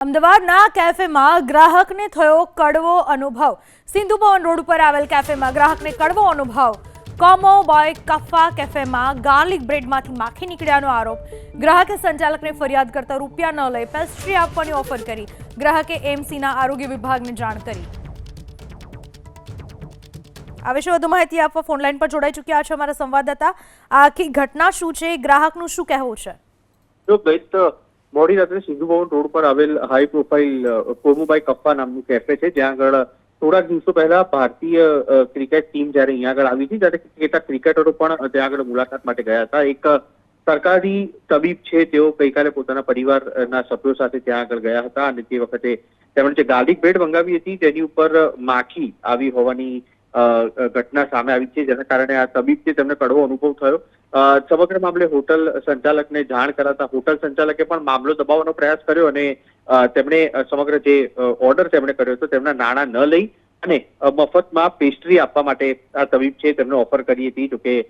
અમદાવાદના કેફેમાં ગ્રાહકને થયો કડવો અનુભવ। સિંધુ ભવન રોડ ઉપર આવેલ કેફેમાં ગ્રાહકને કડવો અનુભવ। કોમો બોય કફા કેફેમાં ગાર્લિક બ્રેડમાંથી માખી નીકળ્યાનો આરોપ। ગ્રાહકે સંચાલકને ફરિયાદ કરતા રૂપિયા ન લઈ પેસ્ટ્રી આપવાની ઓફર કરી। ગ્રાહકે એમસીના આરોગ્ય વિભાગને જાણ કરી। આ વિશે વધુ માહિતી આપવા ફોનલાઈન પર જોડાઈ ચૂક્યા છે અમારા સંવાદદાતા। આ આખી ઘટના શું છે, ગ્રાહકનું શું કહેવું છે? મોડી રાત્રે સિંધુ ભવન રોડ પર આવેલ હાઈ પ્રોફાઇલ કોમુબાઈ કપ્પા નામનું કેફે છે, જ્યાં આગળ થોડાક દિવસો પહેલા ભારતીય ક્રિકેટ ટીમ જ્યારે અહીંયા આગળ આવી હતી, ત્યારે કેટલાક ક્રિકેટરો પણ ત્યાં આગળ મુલાકાત માટે ગયા હતા। એક સરકારી તબીબ છે, તેઓ ગઈકાલે પોતાના પરિવારના સભ્યો સાથે ત્યાં આગળ ગયા હતા અને તે વખતે તેમણે જે ગાર્લિક બ્રેડ મંગાવી હતી તેની ઉપર માખી આવી હોવાની ઘટના સામે આવી છે, જેના કારણે આ તબીબ છે તેમને કડવો અનુભવ થયો। સમગ્ર મામલે હોટલ સંચાલકને જાણ કરાતા હોટલ સંચાલકે પણ મામલો દબાવવાનો પ્રયાસ કર્યો અને તેમણે સમગ્ર જે ઓર્ડર તેમણે કર્યો હતો તેમના નાણાં ન લઈ અને મફતમાં પેસ્ટ્રી આપવા માટે આ તબીબ છે તેમને ઓફર કરી હતી। જોકે